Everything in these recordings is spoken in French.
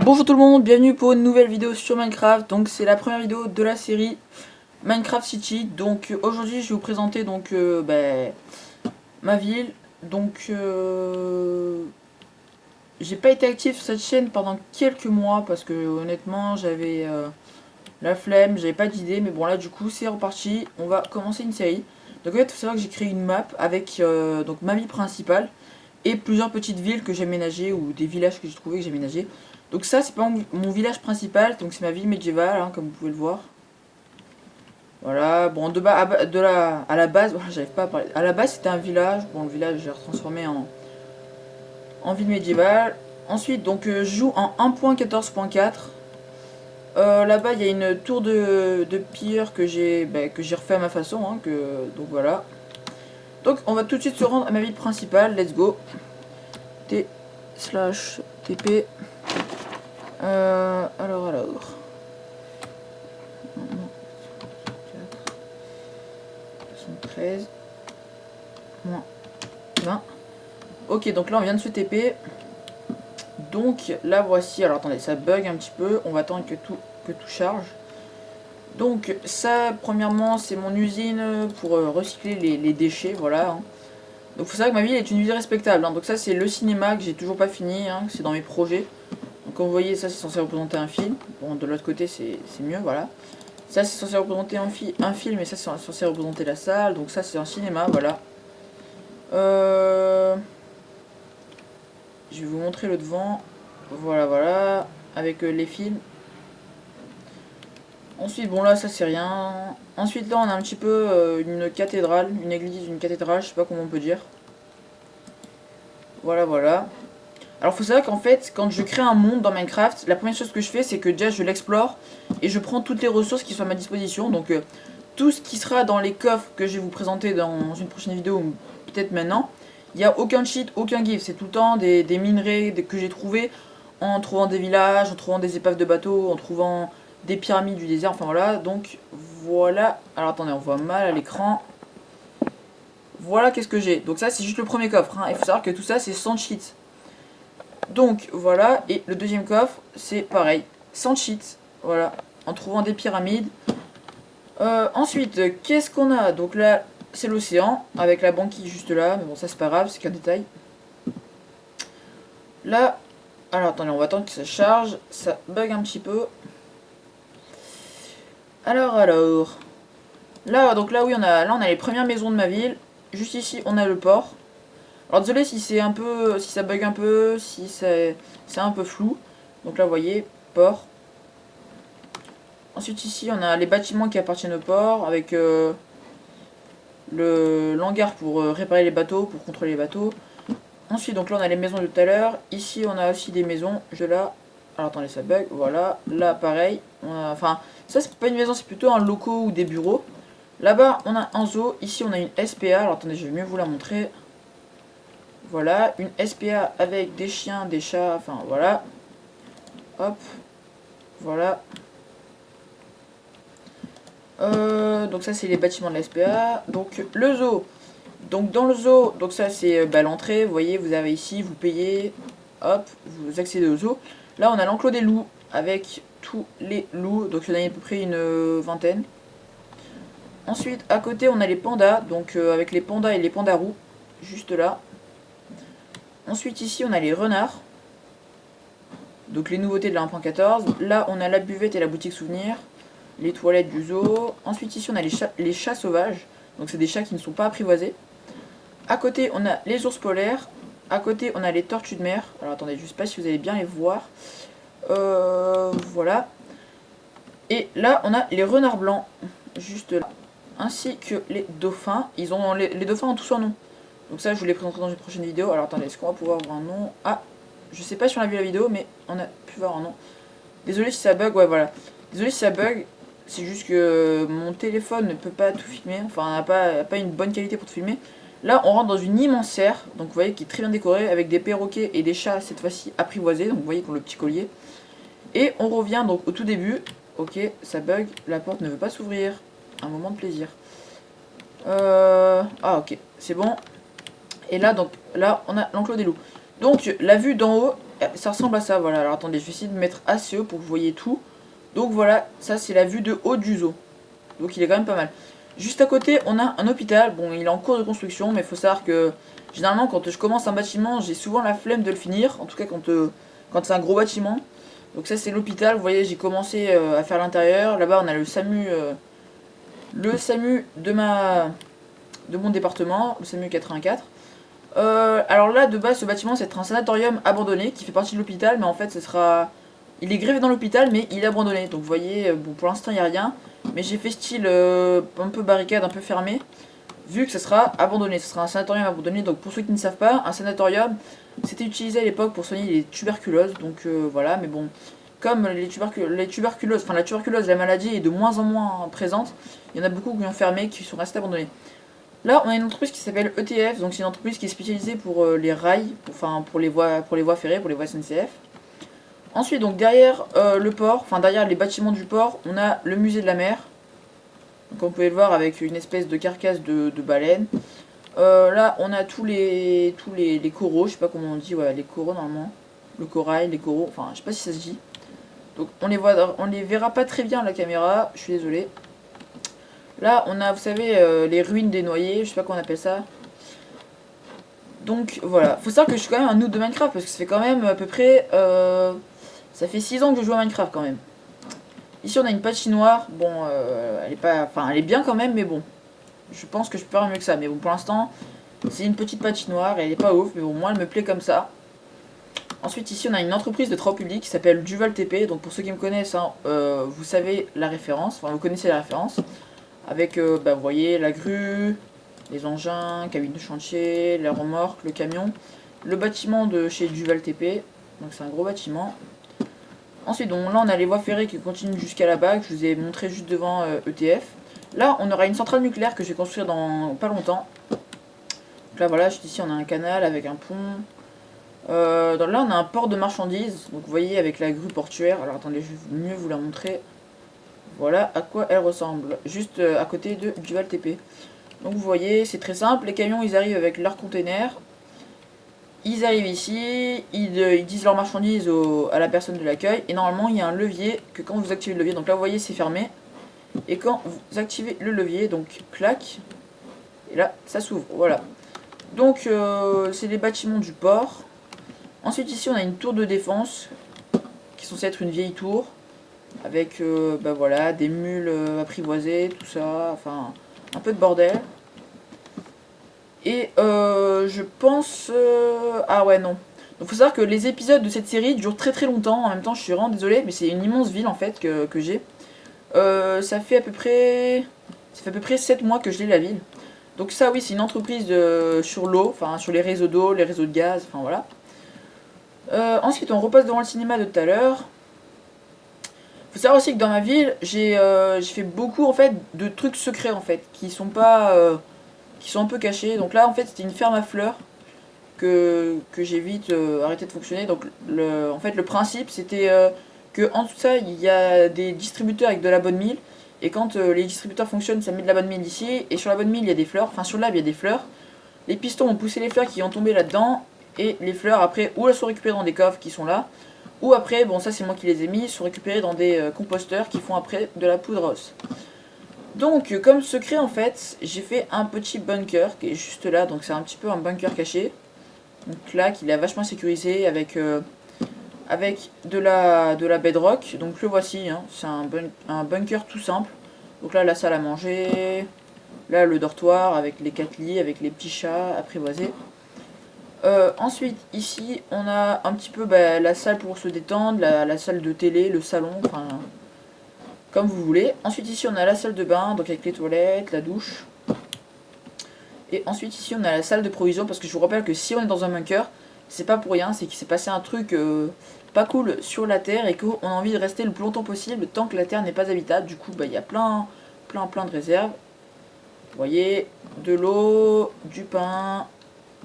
Bonjour tout le monde, bienvenue pour une nouvelle vidéo sur Minecraft. Donc c'est la première vidéo de la série Minecraft City. Donc aujourd'hui je vais vous présenter ma ville. Donc j'ai pas été actif sur cette chaîne pendant quelques mois parce que honnêtement j'avais la flemme, j'avais pas d'idée. Mais bon là du coup c'est reparti, on va commencer une série. Donc en fait il faut savoir que j'ai créé une map avec donc ma ville principale et plusieurs petites villes que j'ai aménagées ou des villages que j'ai trouvé que j'ai aménagés. Donc ça c'est pas mon village principal, donc c'est ma ville médiévale comme vous pouvez le voir. Voilà, bon à la base, voilà, j'arrive pas à parler. À la base c'était un village, bon le village j'ai retransformé en ville médiévale. Ensuite donc je joue en 1.14.4. Là-bas il y a une tour de pierre que j'ai refait à ma façon, donc voilà. Donc on va tout de suite se rendre à ma ville principale, let's go. T/TP. Alors. 73 moins 20. Ok, donc là on vient de se TP. Donc là voici. Alors attendez, ça bug un petit peu. On va attendre que tout charge. Donc ça, premièrement, c'est mon usine pour recycler les déchets. Voilà. Donc faut savoir que ma ville est une ville respectable. Donc ça, c'est le cinéma que j'ai toujours pas fini. C'est dans mes projets. Donc comme vous voyez, ça c'est censé représenter un film. Bon, de l'autre côté, c'est mieux. Voilà. Ça c'est censé représenter un film et ça c'est censé représenter la salle. Donc ça c'est un cinéma, voilà. Je vais vous montrer le devant. Voilà. Avec les films. Ensuite, bon là ça c'est rien. Ensuite là on a un petit peu une cathédrale, une église, une cathédrale, je sais pas comment on peut dire. Voilà. Alors faut savoir qu'en fait, quand je crée un monde dans Minecraft, la première chose que je fais c'est que déjà je l'explore et je prends toutes les ressources qui sont à ma disposition. Donc tout ce qui sera dans les coffres que je vais vous présenter dans une prochaine vidéo, ou peut-être maintenant, il n'y a aucun cheat, aucun give. C'est tout le temps des minerais que j'ai trouvés en trouvant des villages, en trouvant des épaves de bateaux, en trouvant des pyramides du désert, enfin voilà. Donc voilà. Alors attendez, on voit mal à l'écran. Voilà qu'est-ce que j'ai. Donc ça c'est juste le premier coffre. Il faut savoir que tout ça c'est sans cheat. Donc voilà, et le deuxième coffre, c'est pareil, sans cheat, voilà, en trouvant des pyramides. Ensuite, qu'est-ce qu'on a? Donc là, c'est l'océan, avec la banquise juste là, mais bon, ça c'est pas grave, c'est qu'un détail. Là, alors attendez, on va attendre que ça charge, ça bug un petit peu. Alors, là, donc là, oui, on a les premières maisons de ma ville. Juste ici, on a le port. Alors désolé si c'est un peu, si ça bug un peu, si c'est un peu flou. Donc là vous voyez, port. Ensuite ici on a les bâtiments qui appartiennent au port avec le hangar pour réparer les bateaux, pour contrôler les bateaux. Ensuite donc là on a les maisons de tout à l'heure. Ici on a aussi des maisons, alors attendez ça bug, voilà. Là pareil, enfin ça c'est pas une maison, c'est plutôt un locaux ou des bureaux. Là-bas on a un zoo, ici on a une SPA, alors attendez je vais mieux vous la montrer. Voilà, une SPA avec des chiens, des chats, enfin voilà. Hop, voilà. Donc ça c'est les bâtiments de la SPA. Donc le zoo. Donc dans le zoo, donc ça c'est l'entrée, vous voyez, vous avez ici, vous payez, hop, vous accédez au zoo. Là on a l'enclos des loups avec tous les loups, donc il y en a à peu près une vingtaine. Ensuite à côté on a les pandas, donc avec les pandas et les pandas roux, juste là. Ensuite ici on a les renards. Donc les nouveautés de la 1.14. Là on a la buvette et la boutique souvenir. Les toilettes du zoo. Ensuite ici on a les chats sauvages. Donc c'est des chats qui ne sont pas apprivoisés. À côté on a les ours polaires. À côté on a les tortues de mer. Alors attendez, je ne sais pas si vous allez bien les voir. Voilà. Et là on a les renards blancs. Juste là. Ainsi que les dauphins. Ils ont les dauphins ont tous un nom. Donc ça je vous les présenterai dans une prochaine vidéo. Alors attendez, est-ce qu'on va pouvoir voir un nom? Ah, je sais pas si on a vu la vidéo, mais on a pu voir un nom. Désolé si ça bug, ouais voilà. Désolé si ça bug, c'est juste que mon téléphone ne peut pas tout filmer, enfin n'a pas une bonne qualité pour tout filmer. Là on rentre dans une immense serre, donc vous voyez qui est très bien décorée, avec des perroquets et des chats cette fois-ci apprivoisés, donc vous voyez qu'on a le petit collier. Et on revient donc au tout début, ok ça bug, la porte ne veut pas s'ouvrir, un moment de plaisir. Ah ok, c'est bon. Et là donc là on a l'enclos des loups. Donc la vue d'en haut, ça ressemble à ça, voilà. Alors attendez, je vais essayer de mettre assez haut pour que vous voyez tout. Donc voilà, ça c'est la vue de haut du zoo. Donc il est quand même pas mal. Juste à côté, on a un hôpital. Bon, il est en cours de construction, mais il faut savoir que généralement quand je commence un bâtiment, j'ai souvent la flemme de le finir. En tout cas quand c'est un gros bâtiment. Donc ça c'est l'hôpital, vous voyez, j'ai commencé à faire l'intérieur. Là-bas on a le SAMU de mon département, le SAMU 84. Alors là, de base, ce bâtiment, c'est un sanatorium abandonné qui fait partie de l'hôpital, mais en fait, ce sera. Il est grévé dans l'hôpital, mais il est abandonné. Donc, vous voyez, bon, pour l'instant, il n'y a rien. Mais j'ai fait style un peu barricade, un peu fermé, vu que ce sera abandonné. Ce sera un sanatorium abandonné. Donc, pour ceux qui ne savent pas, un sanatorium, c'était utilisé à l'époque pour soigner les tuberculoses. Donc, voilà, mais bon. Comme les tuberculoses, enfin la tuberculose, la maladie est de moins en moins présente, il y en a beaucoup qui ont fermé, qui sont restés abandonnés. Là, on a une entreprise qui s'appelle ETF, donc c'est une entreprise qui est spécialisée pour les rails, pour les voies ferrées, pour les voies SNCF. Ensuite, donc derrière le port, enfin derrière les bâtiments du port, on a le musée de la mer. Donc on peut le voir avec une espèce de carcasse de baleine. Là, on a tous les coraux, je sais pas comment on dit, ouais, les coraux normalement. Le corail, les coraux, enfin je sais pas si ça se dit. Donc on les verra pas très bien à la caméra, je suis désolé. Là, on a, vous savez, les ruines des noyés, je sais pas comment on appelle ça. Donc voilà, faut savoir que je suis quand même un noob de Minecraft parce que ça fait quand même à peu près. Ça fait 6 ans que je joue à Minecraft quand même. Ici on a une patinoire, bon, elle est pas. Enfin, elle est bien quand même, mais bon. Je pense que je peux faire mieux que ça, mais bon, pour l'instant, c'est une petite patinoire, elle est pas ouf, mais bon, moi elle me plaît comme ça. Ensuite, ici on a une entreprise de travaux publics qui s'appelle Duval TP, donc pour ceux qui me connaissent, hein, vous savez la référence, enfin vous connaissez la référence. Avec, bah, vous voyez, la grue, les engins, cabine de chantier, la remorque, le camion, le bâtiment de chez Duval TP, donc c'est un gros bâtiment. Ensuite, donc, là on a les voies ferrées qui continuent jusqu'à là-bas, que je vous ai montré juste devant ETF. Là, on aura une centrale nucléaire que je vais construire dans pas longtemps. Donc là, voilà, juste ici on a un canal avec un pont. Là, on a un port de marchandises, donc vous voyez, avec la grue portuaire. Alors attendez, je vais mieux vous la montrer. Voilà à quoi elle ressemble, juste à côté de Duval TP. Donc vous voyez, c'est très simple, les camions ils arrivent avec leurs containers, ils arrivent ici, ils disent leurs marchandises à la personne de l'accueil, et normalement il y a un levier que quand vous activez le levier, donc là vous voyez c'est fermé, et quand vous activez le levier, donc clac, et là ça s'ouvre, voilà. Donc c'est les bâtiments du port. Ensuite ici on a une tour de défense, qui est censée être une vieille tour, avec bah voilà, des mules apprivoisées, tout ça, enfin un peu de bordel. Et je pense... Ah ouais, non. Donc faut savoir que les épisodes de cette série durent très très longtemps, en même temps je suis vraiment désolée, mais c'est une immense ville en fait que j'ai. Ça fait à peu près... Ça fait à peu près 7 mois que je l'ai la ville. Donc ça oui, c'est une entreprise sur l'eau, enfin sur les réseaux d'eau, les réseaux de gaz, enfin voilà. Ensuite on repasse devant le cinéma de tout à l'heure. Faut savoir aussi que dans ma ville, j'ai fait beaucoup en fait de trucs secrets en fait, qui sont pas qui sont un peu cachés. Donc là en fait c'était une ferme à fleurs que j'ai vite arrêté de fonctionner. Donc en fait le principe c'était que en tout ça il y a des distributeurs avec de la bonne mille. Et quand les distributeurs fonctionnent, ça met de la bonne mille ici. Et sur la bonne mille il y a des fleurs, enfin sur le lab il y a des fleurs. Les pistons ont poussé les fleurs qui ont tombé là-dedans. Et les fleurs après ou elles sont récupérées dans des coffres qui sont là. Ou après, bon ça c'est moi qui les ai mis, sont récupérés dans des composteurs qui font après de la poudre os. Donc comme secret en fait, j'ai fait un petit bunker qui est juste là, donc c'est un petit peu un bunker caché. Donc là, qu'il est vachement sécurisé avec, avec de la bedrock. Donc le voici, hein. C'est un bunker tout simple. Donc là la salle à manger, là le dortoir avec les 4 lits, avec les petits chats apprivoisés. Ensuite, ici, on a un petit peu bah, la salle pour se détendre, la salle de télé, le salon, enfin, comme vous voulez. Ensuite, ici, on a la salle de bain, donc avec les toilettes, la douche. Et ensuite, ici, on a la salle de provision, parce que je vous rappelle que si on est dans un bunker, c'est pas pour rien, c'est qu'il s'est passé un truc pas cool sur la Terre et qu'on a envie de rester le plus longtemps possible tant que la Terre n'est pas habitable. Du coup, bah, il y a plein de réserves. Vous voyez, de l'eau, du pain,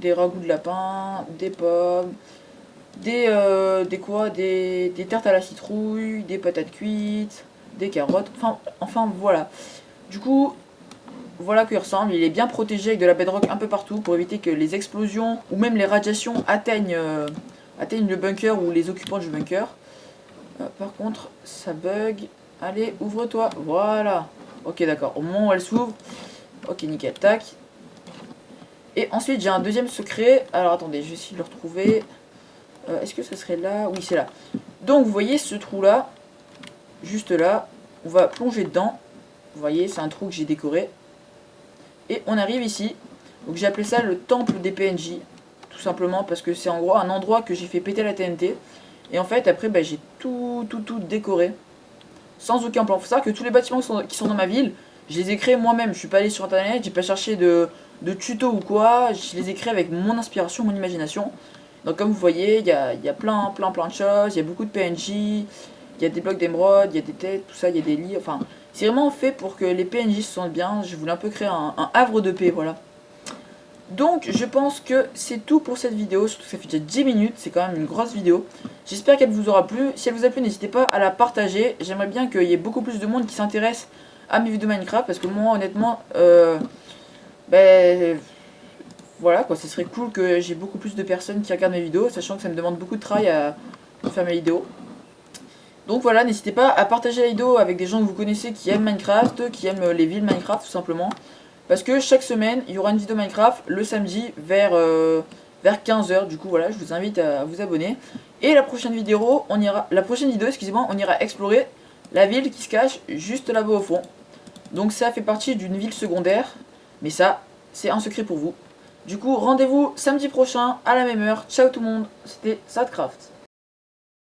des ragoûts de lapin, des pommes, des tartes à la citrouille, des patates cuites, des carottes, enfin voilà. Du coup, voilà qu'il ressemble. Il est bien protégé avec de la bedrock un peu partout pour éviter que les explosions ou même les radiations atteignent le bunker ou les occupants du bunker. Par contre, ça bug. Allez, ouvre-toi. Voilà. Ok, d'accord. Au moment où elle s'ouvre. Ok, nickel. Tac. Et ensuite, j'ai un deuxième secret. Alors, attendez, je vais essayer de le retrouver. Est-ce que ce serait là? Oui, c'est là. Donc, vous voyez ce trou-là. Juste là. On va plonger dedans. Vous voyez, c'est un trou que j'ai décoré. Et on arrive ici. Donc, j'ai appelé ça le temple des PNJ. Tout simplement parce que c'est en gros un endroit que j'ai fait péter la TNT. Et en fait, après, bah, j'ai tout décoré. Sans aucun plan. Faut savoir que tous les bâtiments qui sont dans ma ville, je les ai créés moi-même. Je suis pas allé sur internet, j'ai pas cherché de tuto ou quoi. Je les ai créés avec mon inspiration, mon imagination. Donc comme vous voyez, il y a plein de choses. Il y a beaucoup de PNJ, il y a des blocs d'émeraude, il y a des têtes, tout ça, il y a des lits. Enfin, c'est vraiment fait pour que les PNJ se sentent bien. Je voulais un peu créer un havre de paix, voilà. Donc je pense que c'est tout pour cette vidéo, surtout que ça fait déjà 10 minutes, c'est quand même une grosse vidéo. J'espère qu'elle vous aura plu. Si elle vous a plu, n'hésitez pas à la partager. J'aimerais bien qu'il y ait beaucoup plus de monde qui s'intéresse à mes vidéos Minecraft, parce que moi honnêtement, ben voilà quoi, ce serait cool que j'ai beaucoup plus de personnes qui regardent mes vidéos, sachant que ça me demande beaucoup de travail à faire mes vidéos. Donc voilà, n'hésitez pas à partager la vidéo avec des gens que vous connaissez qui aiment Minecraft, qui aiment les villes Minecraft tout simplement. Parce que chaque semaine, il y aura une vidéo Minecraft le samedi vers 15 h. Du coup, voilà, je vous invite à vous abonner. Et la prochaine vidéo, excusez-moi, on ira explorer la ville qui se cache juste là-bas au fond. Donc ça fait partie d'une ville secondaire. Mais ça, c'est un secret pour vous. Du coup, rendez-vous samedi prochain à la même heure. Ciao tout le monde, c'était Sadcraft.